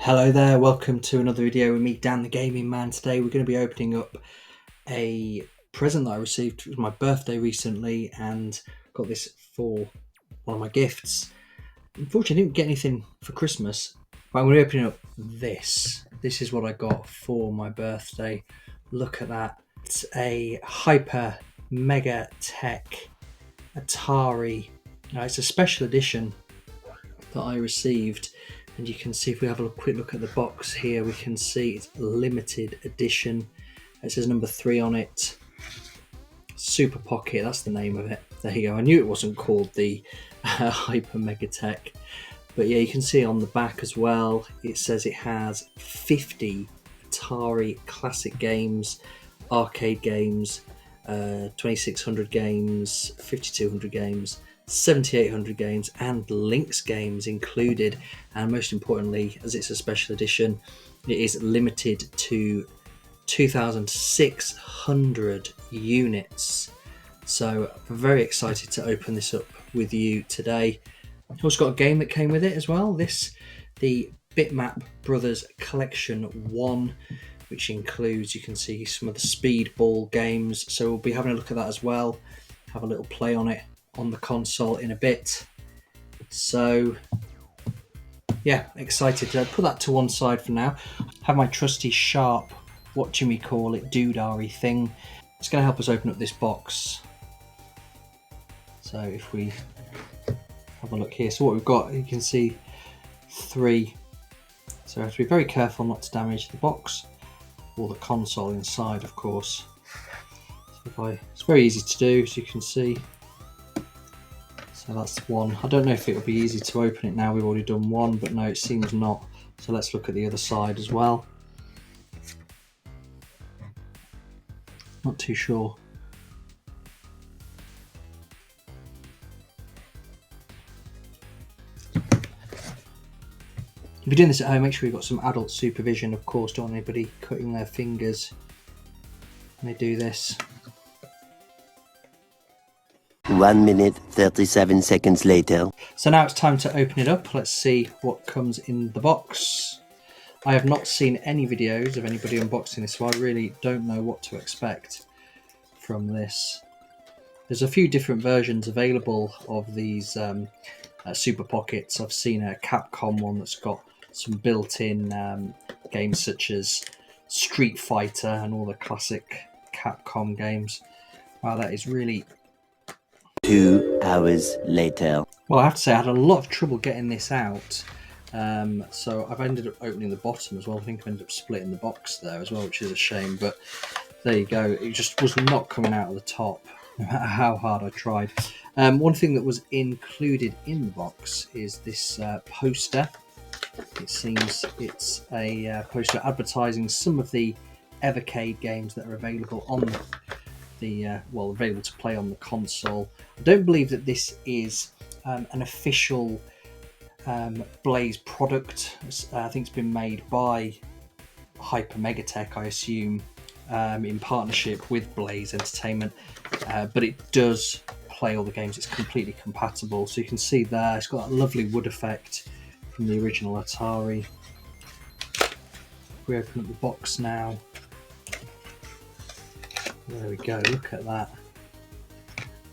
Hello there, welcome to another video with me, Dan the Gaming Man. Today we're going to be opening up a present that I received. It was my birthday recently and got this for one of my gifts. Unfortunately I didn't get anything for Christmas, but I'm going to be opening up this. This is what I got for my birthday. Look at that. It's a Hyper Mega Tech Atari. It's a special edition that I received. And you can see, if we have a quick look at the box here, we can see it's limited edition. It says number 3 on it. Super Pocket, that's the name of it. There you go. I knew it wasn't called the Hyper Mega Tech. But yeah, you can see on the back as well, it says it has 50 Atari classic games, arcade games, 2600 games, 5200 games, 7800 games and Lynx games included, and most importantly, as it's a special edition, it is limited to 2,600 units. So I'm very excited to open this up with you today. I've also got a game that came with it as well, the Bitmap Brothers Collection 1, which includes, you can see, some of the speedball games, so we'll be having a look at that as well, have a little play on it on the console in a bit. So yeah, excited to put that to one side for now. Have my trusty sharp, what do we call it, doodary thing. It's going to help us open up this box. So if we have a look here, so what we've got, you can see 3. So we have to be very careful not to damage the box or the console inside, of course. So it's very easy to do, as you can see. So that's one. I don't know if it will be easy to open it now. We've already done one, but no, it seems not. So let's look at the other side as well. Not too sure. If you're doing this at home, make sure you've got some adult supervision, of course. Don't want anybody cutting their fingers when they do this. 1 minute 37 seconds later. So now it's time to open it up. Let's see what comes in the box. I have not seen any videos of anybody unboxing this, so I really don't know what to expect from this. There's a few different versions available of these Super Pockets. I've seen a Capcom one that's got some built-in games such as Street Fighter and all the classic Capcom games. Wow, that is really... 2 hours later. Well, I have to say I had a lot of trouble getting this out. So I've ended up opening the bottom as well. I think I ended up splitting the box there as well, which is a shame. But there you go. It just was not coming out of the top, no matter how hard I tried. One thing that was included in the box is this poster. It seems it's a poster advertising some of the evercade games that are available on available to play on the console. I don't believe that this is an official Blaze product. I think it's been made by Hyper Mega Tech, I assume, in partnership with Blaze Entertainment, but it does play all the games. It's completely compatible, so you can see there it's got that lovely wood effect from the original Atari. We open up the box now. There we go, look at that.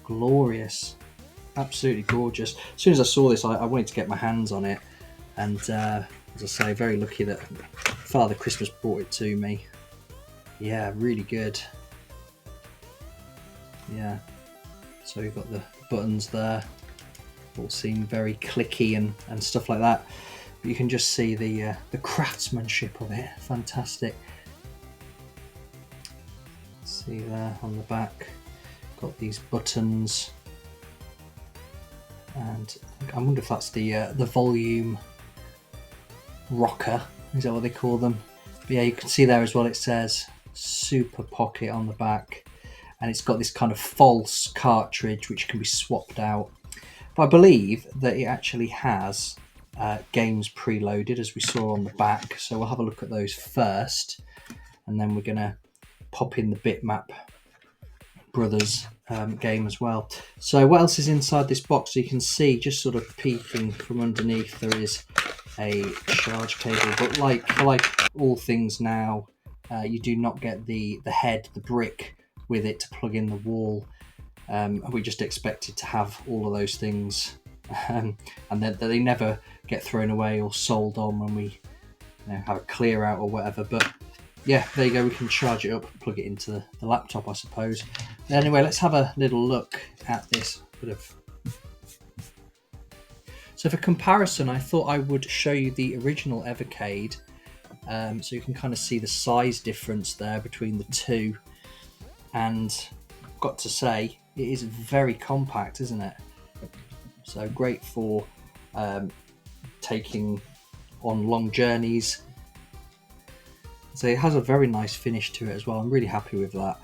Glorious. Absolutely gorgeous. As soon as I saw this, I wanted to get my hands on it. And as I say, very lucky that Father Christmas brought it to me. Yeah, really good. Yeah. So you've got the buttons there. All seem very clicky and stuff like that. But you can just see the craftsmanship of it. Fantastic. See there on the back, got these buttons, and I wonder if that's the volume rocker, is that what they call them? But yeah, you can see there as well, it says Super Pocket on the back, and it's got this kind of false cartridge which can be swapped out. But I believe that it actually has games preloaded, as we saw on the back, so we'll have a look at those first, and then we're going to pop in the Bitmap Brothers game as well. So what else is inside this box? So you can see, just sort of peeking from underneath, there is a charge cable, but like all things now, you do not get the head, the brick with it to plug in the wall. We just expected to have all of those things, and then they never get thrown away or sold on when we have a clear out or whatever. But yeah, there you go, we can charge it up, plug it into the laptop, I suppose. Anyway, let's have a little look at this bit of. So for comparison, I thought I would show you the original Evercade, so you can kind of see the size difference there between the two. And I've got to say, it is very compact, isn't it? So great for taking on long journeys. So it has a very nice finish to it as well. I'm really happy with that.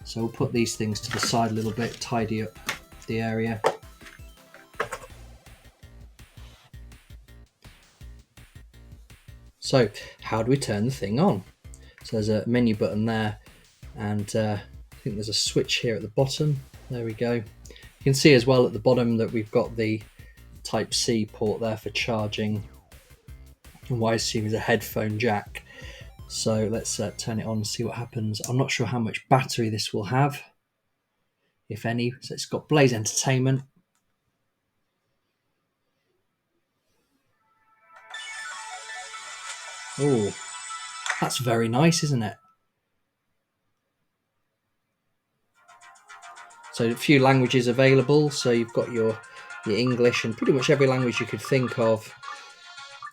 So we'll put these things to the side a little bit, tidy up the area. So how do we turn the thing on? So there's a menu button there, and I think there's a switch here at the bottom. There we go. You can see as well at the bottom that we've got the Type-C port there for charging, and what I assume is a headphone jack. So let's turn it on and see what happens. I'm not sure how much battery this will have, if any. So it's got Blaze Entertainment. Oh, that's very nice, isn't it? So a few languages available. So you've got your English and pretty much every language you could think of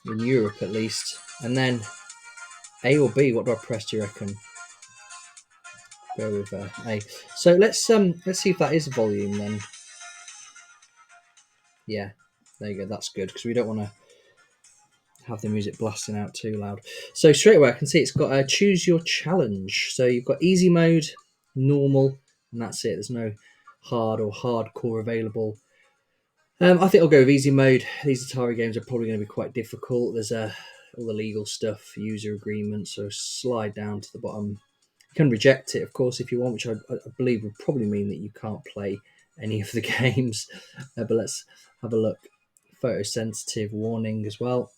in Europe, at least. And then A or B, what do I press, do you reckon? Go with A. So let's see if that is volume then. Yeah, there you go. That's good, because we don't want to have the music blasting out too loud. So straight away I can see it's got a choose your challenge. So you've got easy mode, normal, and that's it. There's no hard or hardcore available. I think I'll go with easy mode. These Atari games are probably going to be quite difficult. There's all the legal stuff, user agreements, so slide down to the bottom. You can reject it, of course, if you want, which I believe would probably mean that you can't play any of the games. But let's have a look. Photosensitive warning as well.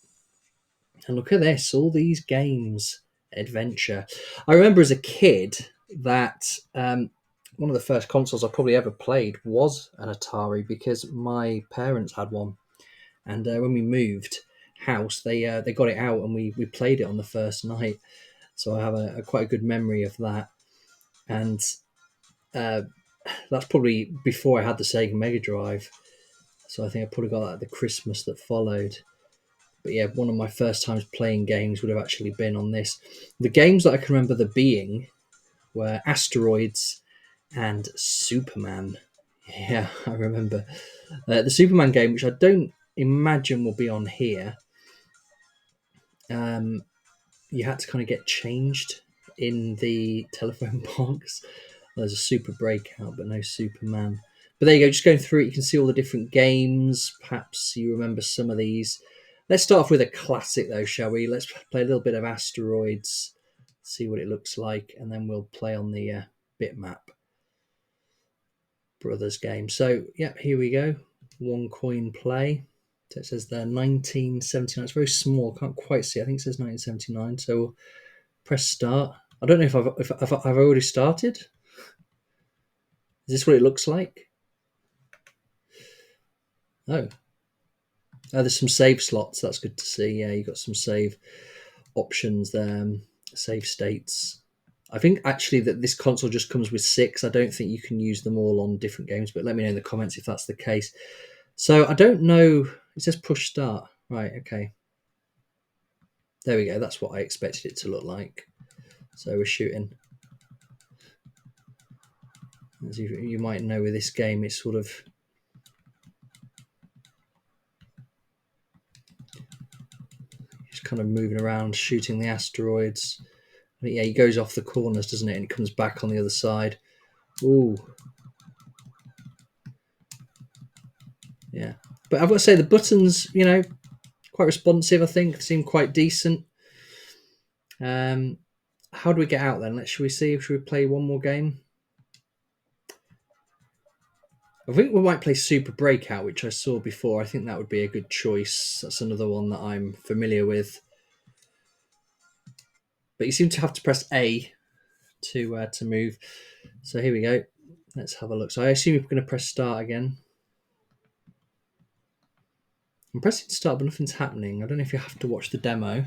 And look at this, all these games, adventure. I remember as a kid that one of the first consoles I probably ever played was an Atari, because my parents had one. And when we moved house, they got it out and we played it on the first night. So I have a quite a good memory of that. And that's probably before I had the Sega Mega Drive. So I think I probably got that at the Christmas that followed. But yeah, one of my first times playing games would have actually been on this. The games that I can remember there being were Asteroids and Superman. Yeah, I remember. The Superman game, which I don't imagine will be on here. You had to kind of get changed in the telephone box. There's a Super Breakout, but no Superman. But there you go, just going through it, you can see all the different games. Perhaps you remember some of these. Let's start off with a classic, though, shall we? Let's play a little bit of Asteroids, see what it looks like, and then we'll play on the Bitmap Brothers game. So, yeah, here we go. One coin play. So it says there 1979. It's very small. Can't quite see. I think it says 1979. So we'll press start. I don't know if I've already started. Is this what it looks like? Oh, there's some save slots. That's good to see. Yeah, you've got some save options there, save states. I think actually that this console just comes with 6. I don't think you can use them all on different games, but let me know in the comments if that's the case. So I don't know. It says push start. Right, okay. There we go. That's what I expected it to look like. So we're shooting. As you might know with this game, it's sort of just kind of moving around, shooting the asteroids. But yeah, he goes off the corners, doesn't it? And it comes back on the other side. Ooh. Yeah. But I've got to say, the buttons, quite responsive, I think. Seem quite decent. How do we get out then? Should we play one more game? I think we might play Super Breakout, which I saw before. I think that would be a good choice. That's another one that I'm familiar with. But you seem to have to press A to move. So here we go. Let's have a look. So I assume we're going to press start again. I'm pressing start, but nothing's happening. I don't know if you have to watch the demo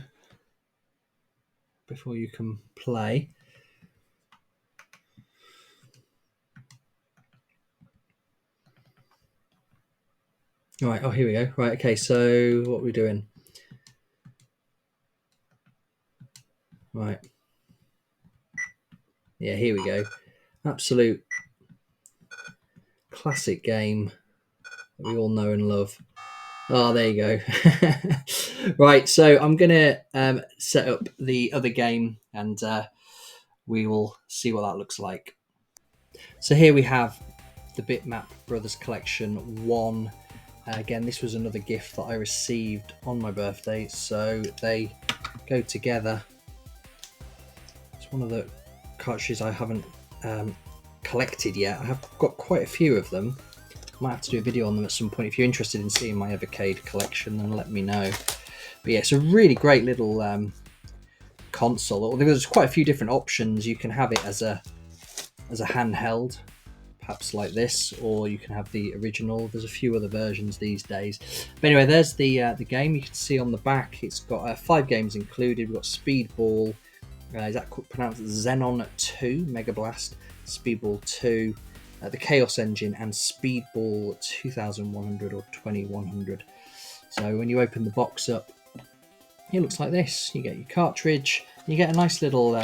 before you can play. All right. Oh, here we go. Right. Okay. So what are we doing? Right. Yeah. Here we go. Absolute classic game that we all know and love. Oh, there you go. Right. So I'm gonna set up the other game, and we will see what that looks like. So here we have the Bitmap Brothers Collection 1. Again, this was another gift that I received on my birthday, so they go together. It's one of the cartridges I haven't collected yet. I have got quite a few of them. I might have to do a video on them at some point. If you're interested in seeing my evercade collection, then let me know. But yeah, it's a really great little console. There's quite a few different options. You can have it as a handheld, perhaps like this, or you can have the original. There's a few other versions these days. But anyway, there's the game. You can see on the back, it's got 5 games included. We've got Speedball. Is that pronounced Xenon 2, Mega Blast, Speedball 2, the Chaos Engine, and Speedball 2100 or 2100. So when you open the box up, it looks like this. You get your cartridge, you get a nice little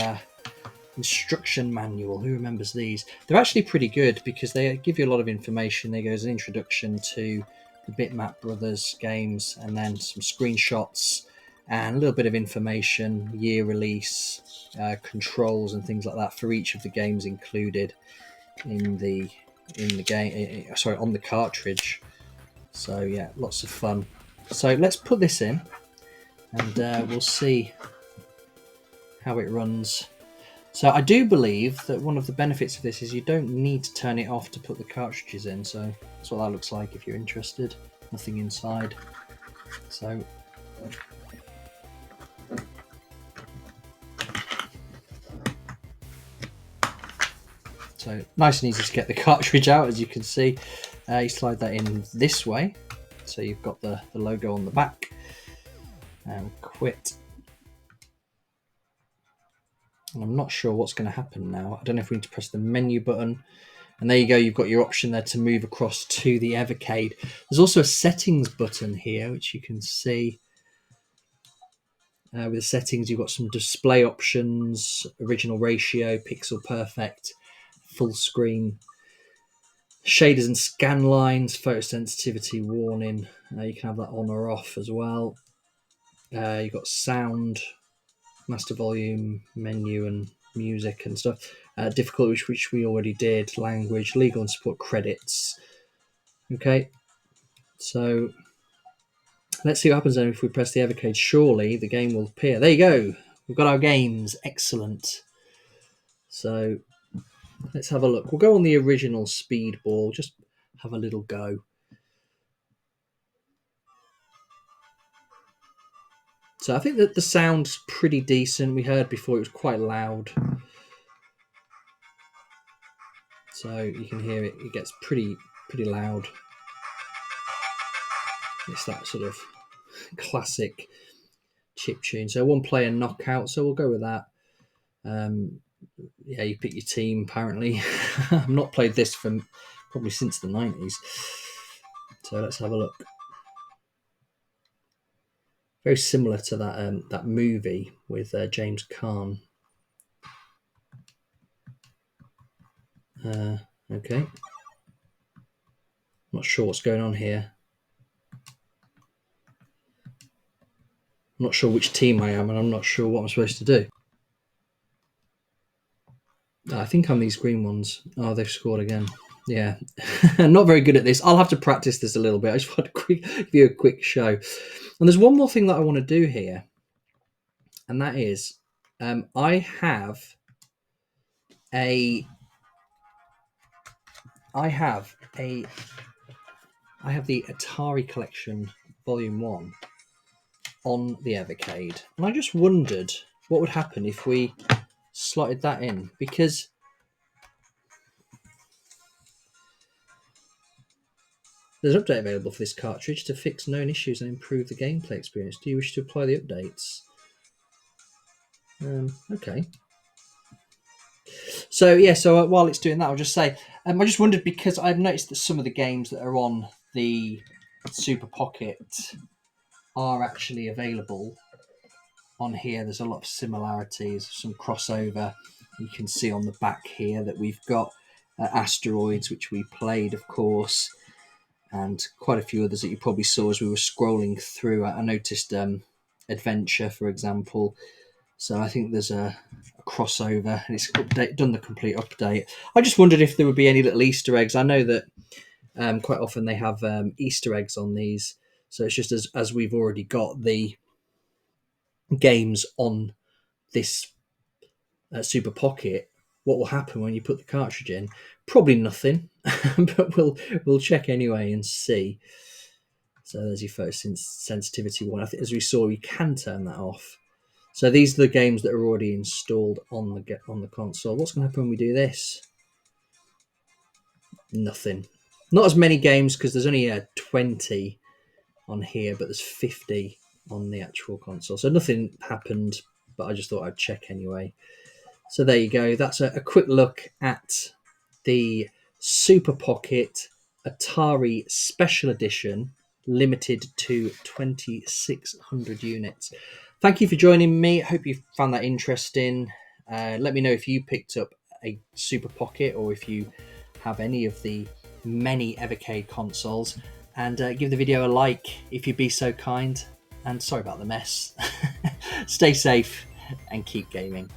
instruction manual. Who remembers these? They're actually pretty good because they give you a lot of information. There goes an introduction to the Bitmap Brothers games, and then some screenshots and a little bit of information, year release, controls and things like that for each of the games included in the game. Sorry, on the cartridge. So yeah, lots of fun. So let's put this in, and we'll see how it runs. So I do believe that one of the benefits of this is you don't need to turn it off to put the cartridges in. So that's what that looks like if you're interested. Nothing inside. So nice and easy to get the cartridge out, as you can see. You slide that in this way. So you've got the logo on the back. And quit. And I'm not sure what's going to happen now. I don't know if we need to press the menu button. And there you go, you've got your option there to move across to the evercade. There's also a settings button here, which you can see. With the settings, you've got some display options, original ratio, pixel perfect, full screen, shaders and scan lines, photosensitivity warning. You can have that on or off as well. You've got sound, master volume, menu and music and stuff. Difficulty, which we already did. Language, legal and support credits. Okay, so let's see what happens then if we press the evercade. Surely the game will appear. There you go. We've got our games. Excellent. So let's have a look. We'll go on the original Speedball. Just have a little go. So I think that the sound's pretty decent. We heard before it was quite loud. So you can hear it. It gets pretty loud. It's that sort of classic chip tune. So 1 player knockout. So we'll go with that. Yeah, you pick your team. Apparently, I've not played this for probably since the 90s. So let's have a look. Very similar to that movie with James Caan. Okay. Not sure what's going on here. I'm not sure which team I am, and I'm not sure what I'm supposed to do. I think I'm these green ones. Oh, they've scored again. Yeah, not very good at this. I'll have to practice this a little bit. I just want to give you a quick show. And there's one more thing that I want to do here, and that is I have a I have the Atari Collection Volume 1 on the evercade, and I just wondered what would happen if we slotted that in, because there's an update available for this cartridge to fix known issues and improve the gameplay experience. Do you wish to apply the updates? Okay. So yeah, while it's doing that, I'll just say I just wondered, because I've noticed that some of the games that are on the Super Pocket are actually available on here. There's a lot of similarities, some crossover. You can see on the back here that we've got Asteroids, which we played, of course, and quite a few others that you probably saw as we were scrolling through. I noticed Adventure, for example. So I think there's a crossover, and it's done the complete update. I just wondered if there would be any little Easter eggs. I know that quite often they have Easter eggs on these, so it's just as we've already got the games on this Super Pocket, what will happen when you put the cartridge in? Probably nothing, but we'll check anyway and see. So there's your photosensitivity one. I think, as we saw, you can turn that off. So these are the games that are already installed on the console. What's going to happen when we do this? Nothing. Not as many games, because there's only 20 on here, but there's 50 on the actual console. So nothing happened, but I just thought I'd check anyway. So there you go. That's a quick look at the Super Pocket Atari Special Edition, limited to 2,600 units. Thank you for joining me. I hope you found that interesting. Let me know if you picked up a Super Pocket, or if you have any of the many evercade consoles, and give the video a like if you'd be so kind. And sorry about the mess. Stay safe and keep gaming.